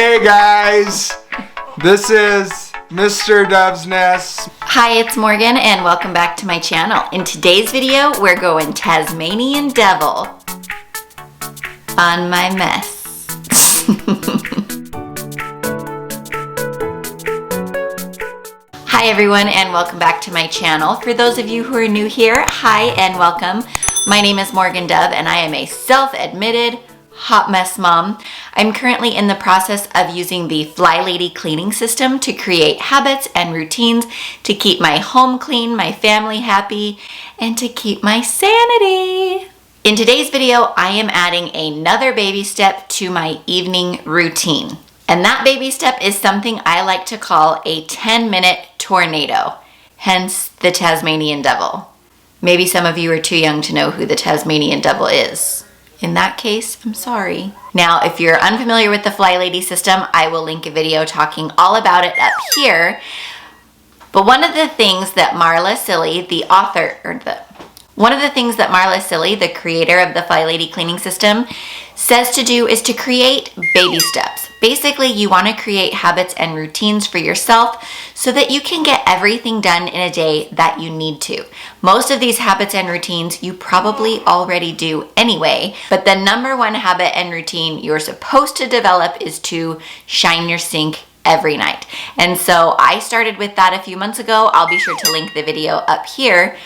Hey guys, this is Mr. Dove's Nest. Hi, it's Morgan and welcome back to my channel. In today's video, we're going Tasmanian Devil on my mess. Hi everyone and welcome back to my channel. For those of you who are new here, hi and welcome. My name is Morgan Dove and I am a self-admitted hot mess mom. I'm currently in the process of using the FlyLady cleaning system to create habits and routines to keep my home clean, my family happy, and to keep my sanity. In today's video, I am adding another baby step to my evening routine. And that baby step is something I like to call a 10-minute tornado, hence the Tasmanian Devil. Maybe some of you are too young to know who the Tasmanian Devil is. In that case, I'm sorry. Now, if you're unfamiliar with the FlyLady system, I will link a video talking all about it up here. But one of the things that Marla Silly, the creator of the FlyLady cleaning system, says to do is to create baby steps. Basically, you want to create habits and routines for yourself so that you can get everything done in a day that you need to. Most of these habits and routines you probably already do anyway, but the number one habit and routine you're supposed to develop is to shine your sink every night. And so I started with that a few months ago. I'll be sure to link the video up here.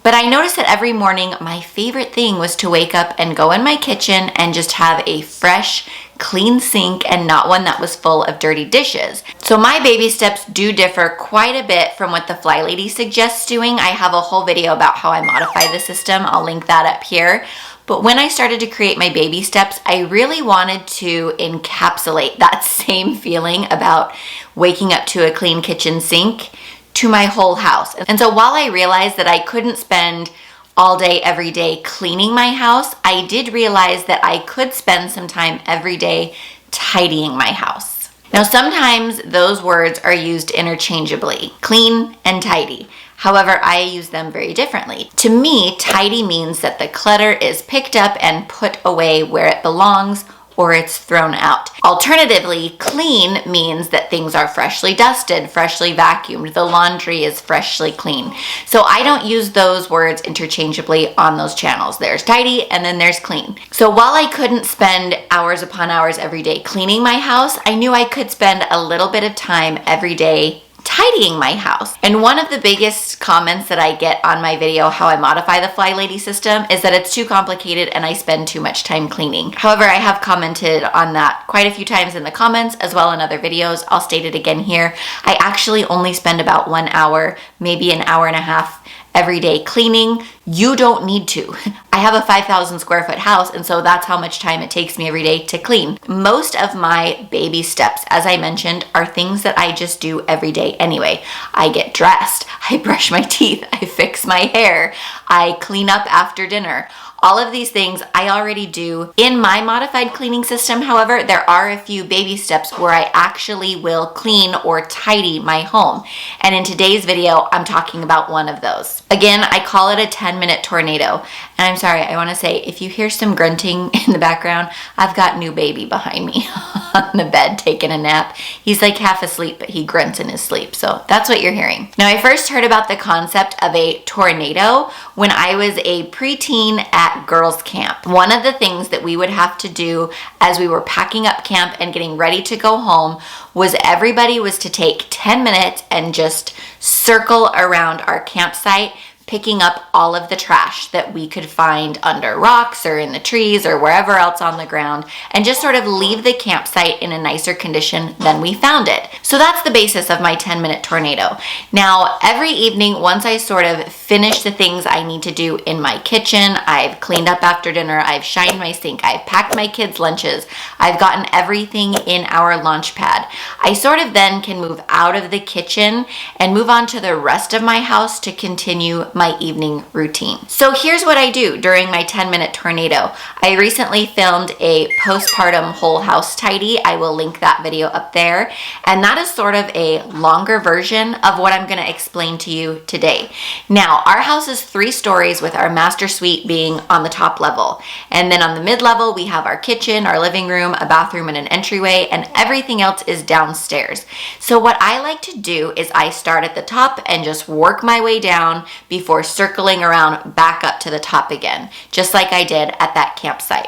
But I noticed that every morning my favorite thing was to wake up and go in my kitchen and just have a fresh, clean sink and not one that was full of dirty dishes. So my baby steps do differ quite a bit from what the FlyLady suggests doing. I have a whole video about how I modify the system. I'll link that up here. But when I started to create my baby steps, I really wanted to encapsulate that same feeling about waking up to a clean kitchen sink to my whole house. And so while I realized that I couldn't spend all day, every day cleaning my house, I did realize that I could spend some time every day tidying my house. Now, sometimes those words are used interchangeably, clean and tidy. However, I use them very differently. To me, tidy means that the clutter is picked up and put away where it belongs, or it's thrown out. Alternatively, clean means that things are freshly dusted, freshly vacuumed, the laundry is freshly clean. So I don't use those words interchangeably on those channels. There's tidy and then there's clean. So while I couldn't spend hours upon hours every day cleaning my house, I knew I could spend a little bit of time every day tidying my house. And one of the biggest comments that I get on my video, how I modify the FlyLady system, is that it's too complicated and I spend too much time cleaning. However, I have commented on that quite a few times in the comments as well in other videos. I'll state it again here. I actually only spend about 1 hour, maybe an hour and a half every day cleaning. You don't need to. I have a 5,000 square foot house, and so that's how much time it takes me every day to clean. Most of my baby steps, as I mentioned, are things that I just do every day anyway. I get dressed, I brush my teeth, I fix my hair, I clean up after dinner. All of these things I already do in my modified cleaning system. However, there are a few baby steps where I actually will clean or tidy my home. And in today's video, I'm talking about one of those. Again, I call it a 10-minute tornado. And I'm sorry, I want to say, if you hear some grunting in the background, I've got new baby behind me on the bed taking a nap. He's like half asleep, but he grunts in his sleep. So that's what you're hearing. Now, I first heard about the concept of a tornado when I was a preteen at girls' camp. One of the things that we would have to do as we were packing up camp and getting ready to go home was everybody was to take 10 minutes and just circle around our campsite, picking up all of the trash that we could find under rocks or in the trees or wherever else on the ground, and just sort of leave the campsite in a nicer condition than we found it. So that's the basis of my 10-minute tornado. Now, every evening, once I sort of finish the things I need to do in my kitchen, I've cleaned up after dinner, I've shined my sink, I've packed my kids' lunches, I've gotten everything in our launch pad, I sort of then can move out of the kitchen and move on to the rest of my house to continue my evening routine. So here's what I do during my 10-minute tornado. I recently filmed a postpartum whole house tidy. I will link that video up there. And that is sort of a longer version of what I'm going to explain to you today. Now, our house is 3 stories with our master suite being on the top level. And then on the mid-level, we have our kitchen, our living room, a bathroom, and an entryway, and everything else is downstairs. So what I like to do is I start at the top and just work my way down before circling around back up to the top again, just like I did at that campsite.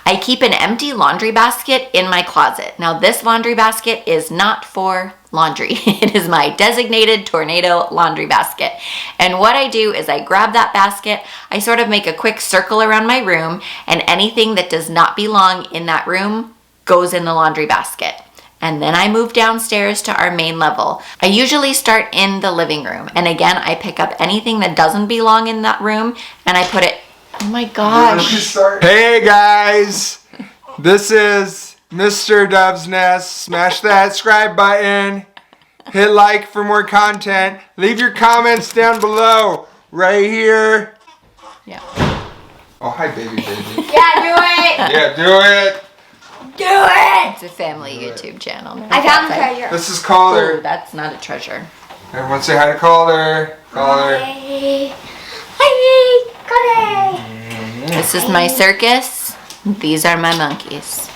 I keep an empty laundry basket in my closet. Now this laundry basket is not for laundry. It is my designated tornado laundry basket. And what I do is I grab that basket, I sort of make a quick circle around my room, and anything that does not belong in that room goes in the laundry basket. And then I move downstairs to our main level. I usually start in the living room. And again, I pick up anything that doesn't belong in that room and I put it, oh my gosh. Hey guys, this is Mr. Dove's Nest. Smash that subscribe button. Hit like for more content. Leave your comments down below, right here. Yeah. Oh, hi baby. Yeah, do it. Yeah, do it. Do it! It's a family YouTube channel. I found the treasure. This is Calder. Oh, that's not a treasure. Everyone say hi to Calder. Calder. Hi. Hi. This is my circus. These are my monkeys.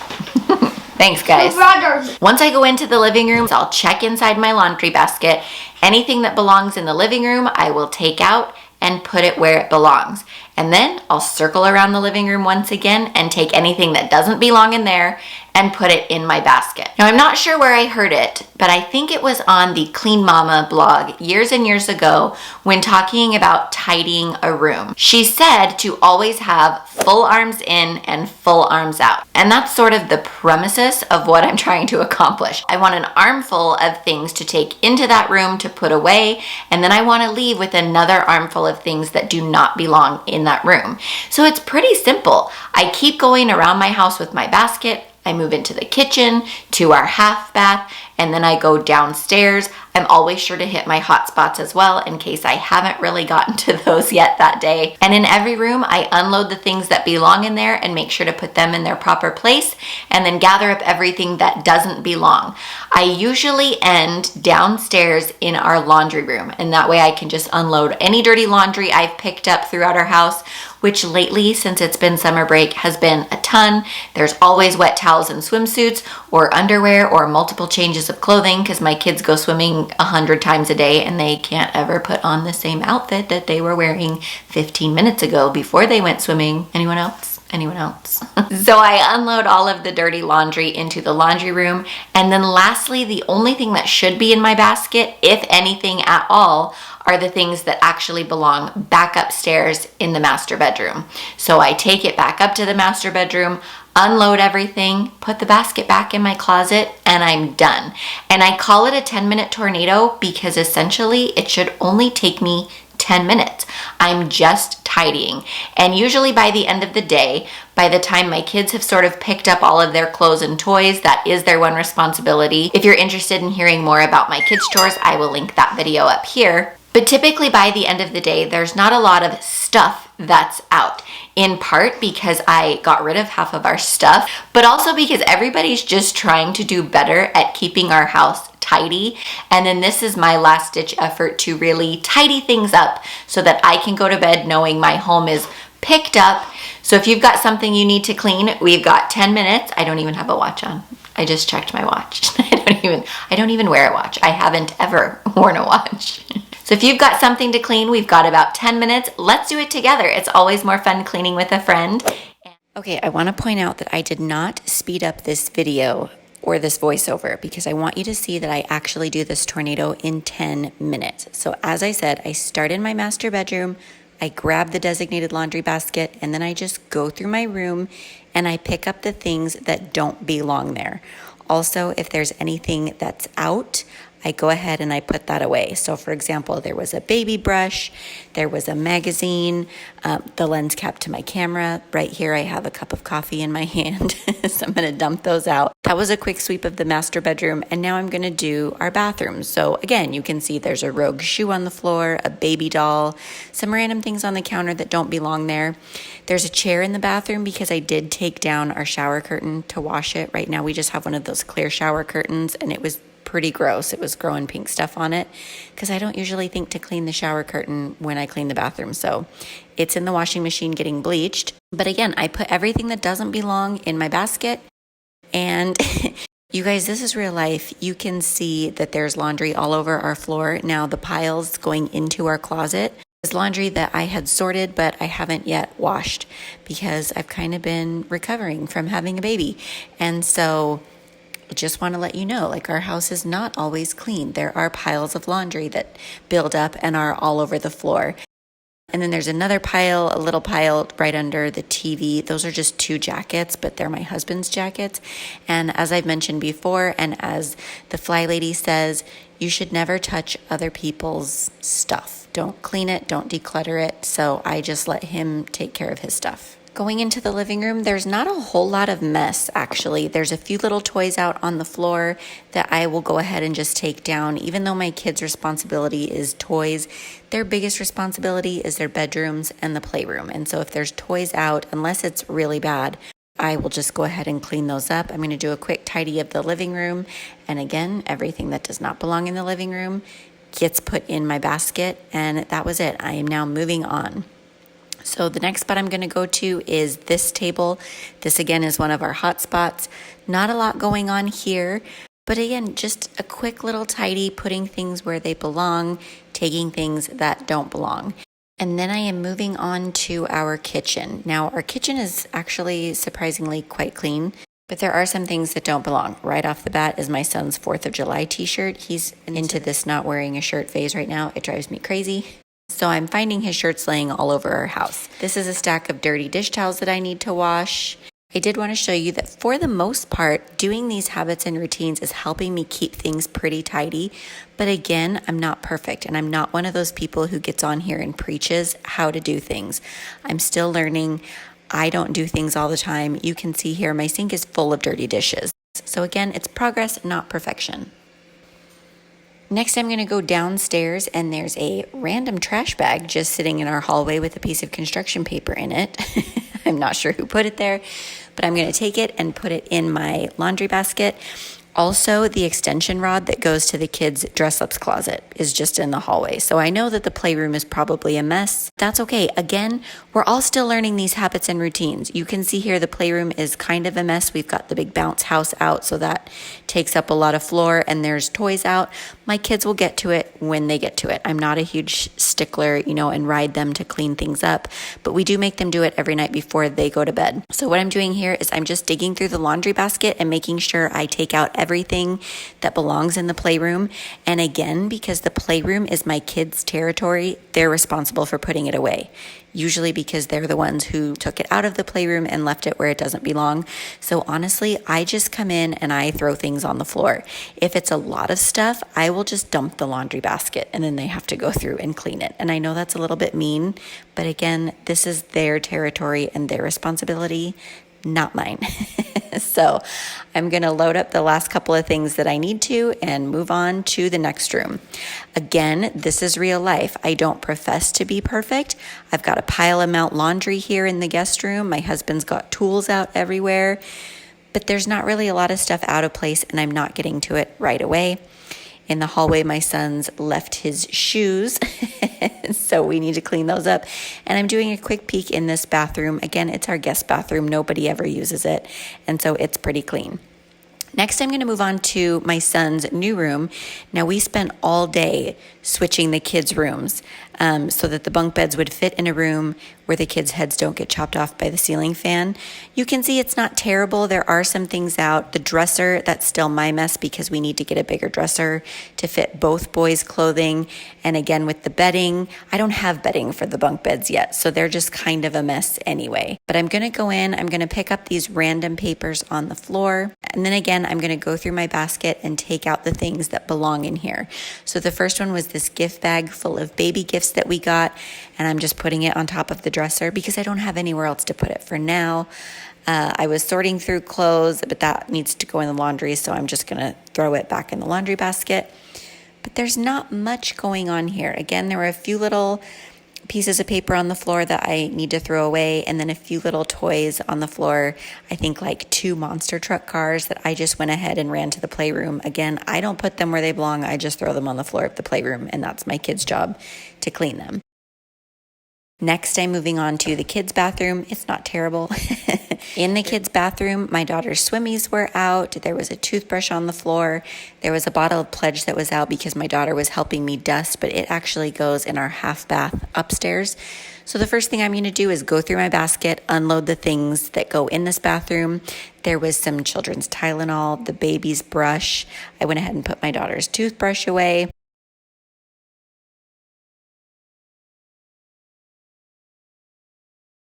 Thanks, guys. Brothers. Once I go into the living room, I'll check inside my laundry basket. Anything that belongs in the living room, I will take out and put it where it belongs. And then I'll circle around the living room once again and take anything that doesn't belong in there and put it in my basket. Now, I'm not sure where I heard it, but I think it was on the Clean Mama blog years and years ago when talking about tidying a room. She said to always have full arms in and full arms out. And that's sort of the premises of what I'm trying to accomplish. I want an armful of things to take into that room to put away, and then I want to leave with another armful of things that do not belong in that room. So it's pretty simple. I keep going around my house with my basket. I move into the kitchen, to our half bath, and then I go downstairs. I'm always sure to hit my hot spots as well in case I haven't really gotten to those yet that day. And in every room, I unload the things that belong in there and make sure to put them in their proper place, and then gather up everything that doesn't belong. I usually end downstairs in our laundry room, and that way I can just unload any dirty laundry I've picked up throughout our house, which lately, since it's been summer break, has been a ton. There's always wet towels and swimsuits or underwear or multiple changes of clothing because my kids go swimming 100 times a day and they can't ever put on the same outfit that they were wearing 15 minutes ago before they went swimming. Anyone else? Anyone else? So I unload all of the dirty laundry into the laundry room. And then lastly, the only thing that should be in my basket, if anything at all, are the things that actually belong back upstairs in the master bedroom. So I take it back up to the master bedroom, unload everything, put the basket back in my closet, and I'm done. And I call it a 10-minute tornado because essentially it should only take me 10 minutes. I'm just tidying. And usually by the end of the day, by the time my kids have sort of picked up all of their clothes and toys, that is their one responsibility. If you're interested in hearing more about my kids' chores, I will link that video up here. But typically by the end of the day, there's not a lot of stuff that's out. In part because I got rid of half of our stuff, but also because everybody's just trying to do better at keeping our house tidy. And then this is my last ditch effort to really tidy things up so that I can go to bed knowing my home is picked up. So if you've got something you need to clean, we've got 10 minutes. I don't even have a watch on. I just checked my watch. I don't even wear a watch. I haven't ever worn a watch. So if you've got something to clean, we've got about 10 minutes. Let's do it together. It's always more fun cleaning with a friend. Okay, I want to point out that I did not speed up this video or this voiceover because I want you to see that I actually do this tornado in 10 minutes. So as I said, I start in my master bedroom, I grab the designated laundry basket, and then I just go through my room and I pick up the things that don't belong there. Also, if there's anything that's out, I go ahead and I put that away. So for example, there was a baby brush, there was a magazine, the lens cap to my camera. Right here, I have a cup of coffee in my hand, so I'm gonna dump those out. That was a quick sweep of the master bedroom, and now I'm gonna do our bathroom. So again, you can see there's a rogue shoe on the floor, a baby doll, some random things on the counter that don't belong there. There's a chair in the bathroom because I did take down our shower curtain to wash it. Right now, we just have one of those clear shower curtains, and it was pretty gross. It was growing pink stuff on it because I don't usually think to clean the shower curtain when I clean the bathroom. So it's in the washing machine getting bleached. But again, I put everything that doesn't belong in my basket. And you guys, this is real life. You can see that there's laundry all over our floor. Now the piles going into our closet is laundry that I had sorted, but I haven't yet washed because I've kind of been recovering from having a baby. And so I just want to let you know, like, our house is not always clean. There are piles of laundry that build up and are all over the floor. And then there's another pile, a little pile right under the TV. Those are just 2 jackets, but they're my husband's jackets. And as I've mentioned before, and as the FlyLady says, you should never touch other people's stuff. Don't clean it, don't declutter it. So I just let him take care of his stuff. Going into the living room, there's not a whole lot of mess, actually. There's a few little toys out on the floor that I will go ahead and just take down. Even though my kids' responsibility is toys, their biggest responsibility is their bedrooms and the playroom. And so if there's toys out, unless it's really bad, I will just go ahead and clean those up. I'm going to do a quick tidy of the living room. And again, everything that does not belong in the living room gets put in my basket. And that was it. I am now moving on. So the next spot I'm going to go to is this table. This again is one of our hot spots. Not a lot going on here, but again, just a quick little tidy, putting things where they belong, taking things that don't belong. And then I am moving on to our kitchen. Now our kitchen is actually surprisingly quite clean, but there are some things that don't belong. Right off the bat is my son's 4th of July t-shirt. He's into this not wearing a shirt phase right now. It drives me crazy. So I'm finding his shirts laying all over our house. This is a stack of dirty dish towels that I need to wash. I did want to show you that for the most part, doing these habits and routines is helping me keep things pretty tidy. But again, I'm not perfect, and I'm not one of those people who gets on here and preaches how to do things. I'm still learning. I don't do things all the time. You can see here my sink is full of dirty dishes. So again, it's progress, not perfection. Next, I'm going to go downstairs, and there's a random trash bag just sitting in our hallway with a piece of construction paper in it. I'm not sure who put it there, but I'm going to take it and put it in my laundry basket. Also, the extension rod that goes to the kids' dress-ups closet is just in the hallway. So I know that the playroom is probably a mess. That's okay. Again, we're all still learning these habits and routines. You can see here the playroom is kind of a mess. We've got the big bounce house out, so that takes up a lot of floor, and there's toys out. My kids will get to it when they get to it. I'm not a huge stickler, and ride them to clean things up, but we do make them do it every night before they go to bed. So what I'm doing here is I'm just digging through the laundry basket and making sure I take out everything that belongs in the playroom. And again, because the playroom is my kids' territory, they're responsible for putting it away. Usually because they're the ones who took it out of the playroom and left it where it doesn't belong. So honestly, I just come in and I throw things on the floor. If it's a lot of stuff, I will just dump the laundry basket, and then they have to go through and clean it. And I know that's a little bit mean, but again, this is their territory and their responsibility, not mine. So I'm going to load up the last couple of things that I need to and move on to the next room. Again, this is real life. I don't profess to be perfect. I've got a pile of mount laundry here in the guest room. My husband's got tools out everywhere, but there's not really a lot of stuff out of place, and I'm not getting to it right away. In the hallway, my son's left his shoes, so we need to clean those up. And I'm doing a quick peek in this bathroom. Again, it's our guest bathroom. Nobody ever uses it, and so it's pretty clean. Next, I'm going to move on to my son's new room. Now, we spent all day switching the kids' rooms so that the bunk beds would fit in a room. where the kids' heads don't get chopped off by the ceiling fan. You can see it's not terrible. There are some things out. The dresser, that's still my mess because we need to get a bigger dresser to fit both boys' clothing. And again, with the bedding, I don't have bedding for the bunk beds yet, so they're just kind of a mess anyway. But I'm gonna go in, I'm gonna pick up these random papers on the floor. And then again, I'm gonna go through my basket and take out the things that belong in here. So the first one was this gift bag full of baby gifts that we got, and I'm just putting it on top of the dresser because I don't have anywhere else to put it for now. I was sorting through clothes, but that needs to go in the laundry, so I'm just gonna throw it back in the laundry basket. But there's not much going on here. Again, there were a few little pieces of paper on the floor that I need to throw away, and then a few little toys on the floor. I think like 2 monster truck cars that I just went ahead and ran to the playroom. Again, I don't put them where they belong. I just throw them on the floor of the playroom, and that's my kids' job to clean them. Next, I'm moving on to the kids' bathroom. It's not terrible. In the kids' bathroom, my daughter's swimmies were out. There was a toothbrush on the floor. There was a bottle of Pledge that was out because my daughter was helping me dust, but it actually goes in our half bath upstairs. So the first thing I'm going to do is go through my basket, unload the things that go in this bathroom. There was some children's Tylenol, the baby's brush. I went ahead and put my daughter's toothbrush away.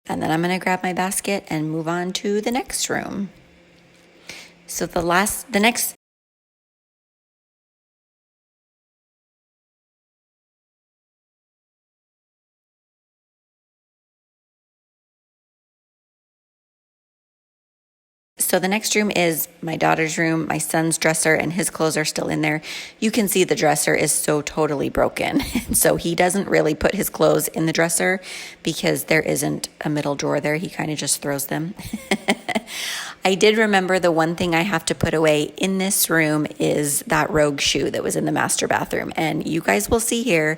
And then I'm going to grab my basket and move on to the next room. So the next room is my daughter's room. My son's dresser and his clothes are still in there. You can see the dresser is so totally broken. So he doesn't really put his clothes in the dresser because there isn't a middle drawer there. He kind of just throws them. I did remember the one thing I have to put away in this room is that rogue shoe that was in the master bathroom. And you guys will see here,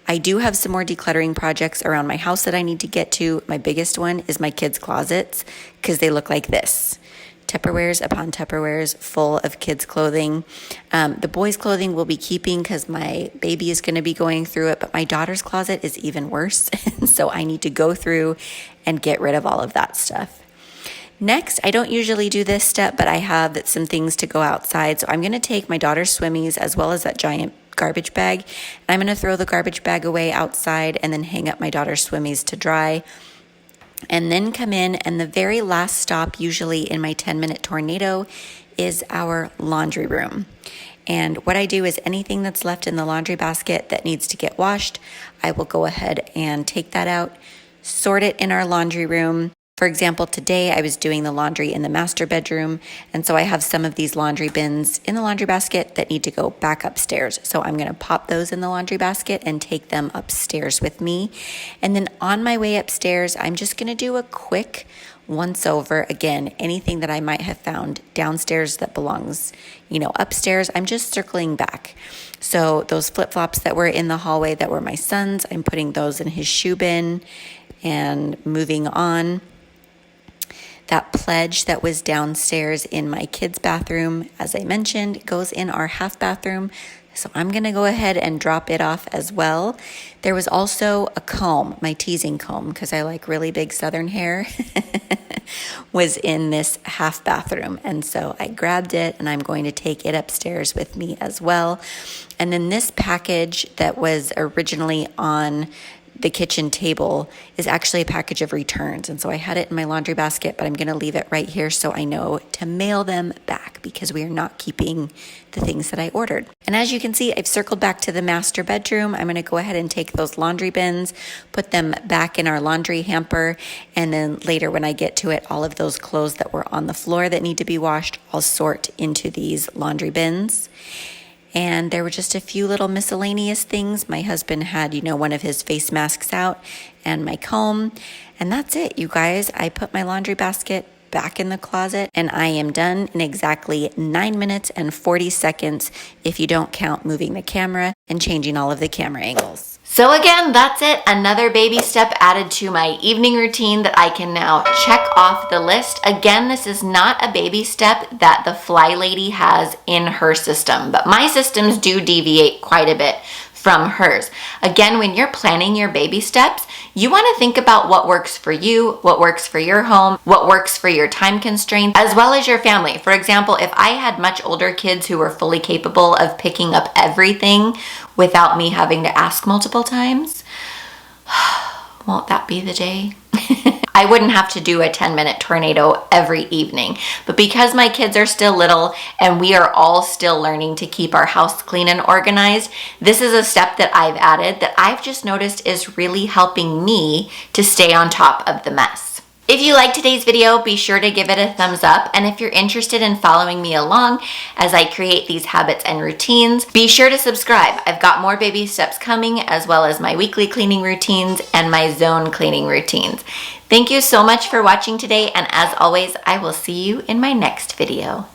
I do have some more decluttering projects around my house that I need to get to. My biggest one is my kids' closets because they look like this. Tupperwares upon Tupperwares full of kids' clothing. The boys' clothing we'll be keeping because my baby is going to be going through it, but my daughter's closet is even worse. So I need to go through and get rid of all of that stuff. Next, I don't usually do this step, but I have some things to go outside. So I'm going to take my daughter's swimmies as well as that giant garbage bag. I'm going to throw the garbage bag away outside and then hang up my daughter's swimmies to dry. And then come in, and the very last stop, usually in my 10-minute tornado, is our laundry room. And what I do is anything that's left in the laundry basket that needs to get washed, I will go ahead and take that out, sort it in our laundry room. For example, today I was doing the laundry in the master bedroom, and so I have some of these laundry bins in the laundry basket that need to go back upstairs. So I'm going to pop those in the laundry basket and take them upstairs with me. And then on my way upstairs, I'm just going to do a quick once over. Again, anything that I might have found downstairs that belongs, upstairs, I'm just circling back. So those flip-flops that were in the hallway that were my son's, I'm putting those in his shoe bin and moving on. That Pledge that was downstairs in my kids' bathroom, as I mentioned, goes in our half bathroom. So I'm going to go ahead and drop it off as well. There was also a comb, my teasing comb, because I like really big southern hair, was in this half bathroom. And so I grabbed it and I'm going to take it upstairs with me as well. And then this package that was originally on the kitchen table is actually a package of returns. And so I had it in my laundry basket, but I'm going to leave it right here so I know to mail them back because we are not keeping the things that I ordered. And as you can see, I've circled back to the master bedroom. I'm going to go ahead and take those laundry bins, put them back in our laundry hamper. And then later when I get to it, all of those clothes that were on the floor that need to be washed, I'll sort into these laundry bins. And there were just a few little miscellaneous things. My husband had, one of his face masks out and my comb. And that's it, you guys. I put my laundry basket back in the closet and I am done in exactly 9 minutes and 40 seconds if you don't count moving the camera and changing all of the camera angles. So again, that's it. Another baby step added to my evening routine that I can now check off the list. Again, this is not a baby step that the FlyLady has in her system, but my systems do deviate quite a bit from hers. Again, when you're planning your baby steps, you want to think about what works for you, what works for your home, what works for your time constraints, as well as your family. For example, if I had much older kids who were fully capable of picking up everything without me having to ask multiple times, won't that be the day? I wouldn't have to do a 10-minute tornado every evening. But because my kids are still little and we are all still learning to keep our house clean and organized, this is a step that I've added that I've just noticed is really helping me to stay on top of the mess. If you liked today's video, be sure to give it a thumbs up. And if you're interested in following me along as I create these habits and routines, be sure to subscribe. I've got more baby steps coming, as well as my weekly cleaning routines and my zone cleaning routines. Thank you so much for watching today. And as always, I will see you in my next video.